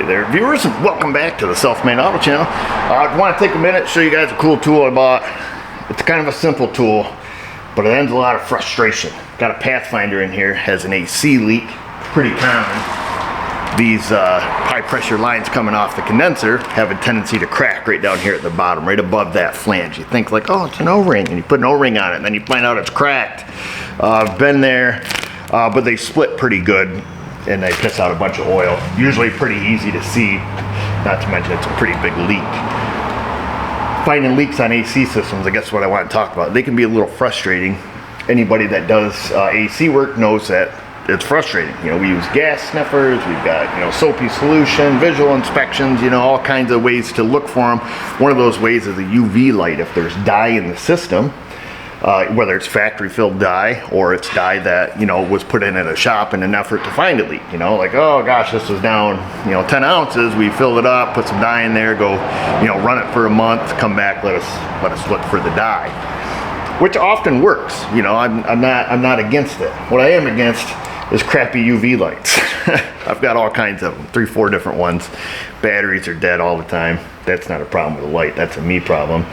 Hey there viewers, and welcome back to the Self-Made Auto Channel. I want to take a minute, show you guys a cool tool I bought. It's kind of a simple tool, but it ends a lot of frustration. Got a Pathfinder in here, has an AC leak, pretty common. These high pressure lines coming off the condenser have a tendency to crack right down here at the bottom, right above that flange. You think like, oh, it's an O-ring, and you put an O-ring on it, and then you find out it's cracked. I've been there, but they split pretty good, and they piss out a bunch of oil. Usually pretty easy to see, not to mention it's a pretty big leak. Finding leaks on AC systems, I guess what I want to talk about. They can be a little frustrating. Anybody that does AC work knows that it's frustrating. You know, we use gas sniffers, we've got, you know, soapy solution, visual inspections, you know, all kinds of ways to look for them. One of those ways is a UV light. If there's dye in the system, whether it's factory filled dye or it's dye that, you know, was put in at a shop in an effort to find a leak, you know, like, oh gosh, this was down, you know, 10 ounces, we filled it up, put some dye in there, go, you know, run it for a month, come back, let us look for the dye, which often works. You know, I'm not against it. What I am against is crappy UV lights. I've got all kinds of them, 3-4 different ones. Batteries are dead all the time. That's not a problem with the light, that's a me problem.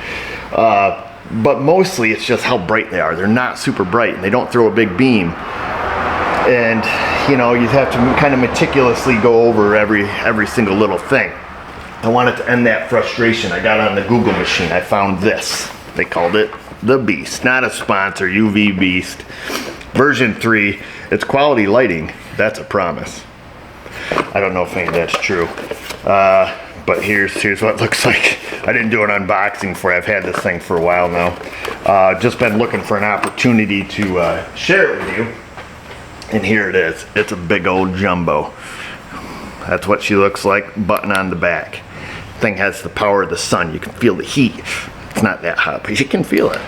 But mostly it's just how bright they are. They're not super bright and they don't throw a big beam. And you know, you have to kind of meticulously go over every single little thing. I wanted to end that frustration. I got on the Google machine. I found this. They called it the Beast. Not a sponsor, UV Beast. Version 3. It's quality lighting. That's a promise. I don't know if any of that's true. But here's what it looks like. I didn't do an unboxing for it. I've had this thing for a while now. Just been looking for an opportunity to share it with you. And here it is. It's a big old jumbo. That's what she looks like, button on the back. Thing has the power of the sun. You can feel the heat. It's not that hot, but you can feel it.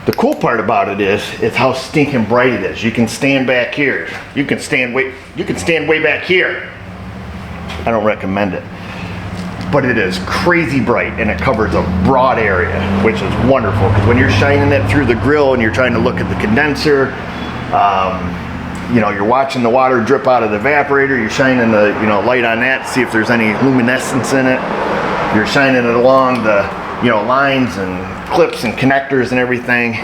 The cool part about it is how stinking bright it is. You can stand back here. You can stand way back here. I don't recommend it, but it is crazy bright and it covers a broad area, which is wonderful, because when you're shining it through the grill and you're trying to look at the condenser, you know, you're watching the water drip out of the evaporator, you're shining the, you know, light on that to see if there's any luminescence in it. You're shining it along the, you know, lines and clips and connectors and everything.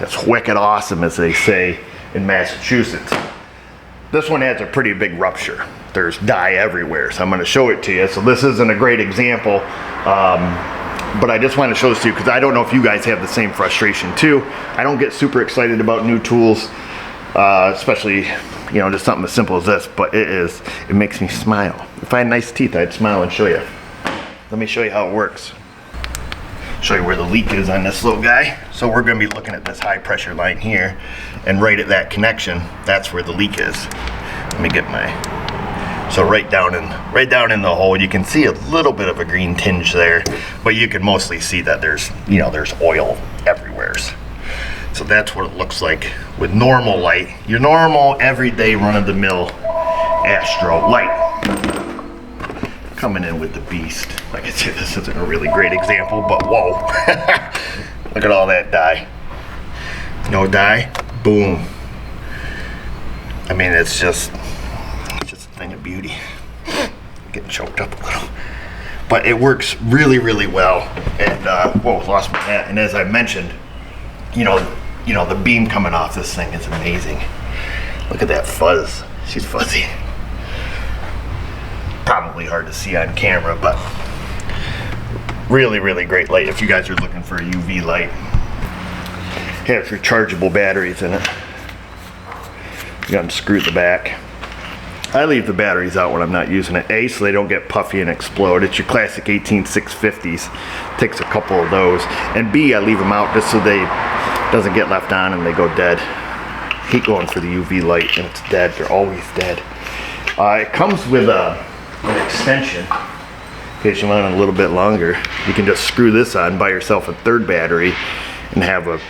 It's wicked awesome, as they say in Massachusetts. This one has a pretty big rupture. There's dye everywhere, so I'm going to show it to you. So this isn't a great example, but I just want to show this to you because I don't know if you guys have the same frustration too. I don't get super excited about new tools, especially, you know, just something as simple as this, but it makes me smile. If I had nice teeth, I'd smile and show you. Let me show you how it works. Show you where the leak is on this little guy. So we're going to be looking at this high pressure line here, and right at that connection, that's where the leak is. Let me get so right down in the hole, you can see a little bit of a green tinge there, but you can mostly see that there's oil everywhere. So that's what it looks like with normal light, your normal everyday run-of-the-mill Astro light. Coming in with the Beast. Like I said, this isn't a really great example, but whoa. Look at all that dye. No dye, boom. I mean, it's just a thing of beauty. Getting choked up a little. But it works really, really well. And whoa, lost my hat. And as I mentioned, you know, the beam coming off this thing is amazing. Look at that fuzz. She's fuzzy. Probably hard to see on camera, but really, really great light if you guys are looking for a UV light. It has rechargeable batteries in it. You gotta unscrew the back. I leave the batteries out when I'm not using it. A, so they don't get puffy and explode. It's your classic 18650s. Takes a couple of those. And B, I leave them out just so they doesn't get left on and they go dead. Keep going for the UV light and it's dead. They're always dead. It comes with an extension. In case you want it a little bit longer, you can just screw this on, buy yourself a third battery, and have a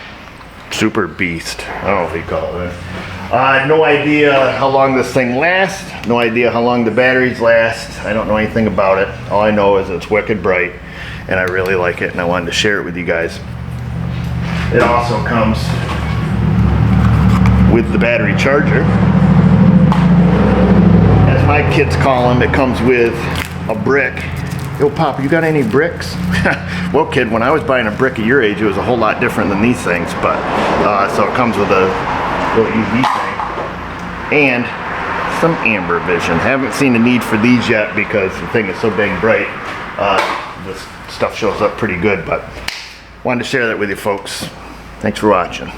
super beast. I don't know if you call it that. No idea how long this thing lasts. No idea how long the batteries last. I don't know anything about it. All I know is it's wicked bright, and I really like it, and I wanted to share it with you guys. It also comes with the battery charger. As my my kids call them, it comes with a brick. Yo, Pop, you got any bricks? Well, kid, when I was buying a brick at your age, it was a whole lot different than these things, but so it comes with a little UV thing and some amber vision. Haven't seen a need for these yet because the thing is so dang bright. This stuff shows up pretty good, but wanted to share that with you folks. Thanks for watching.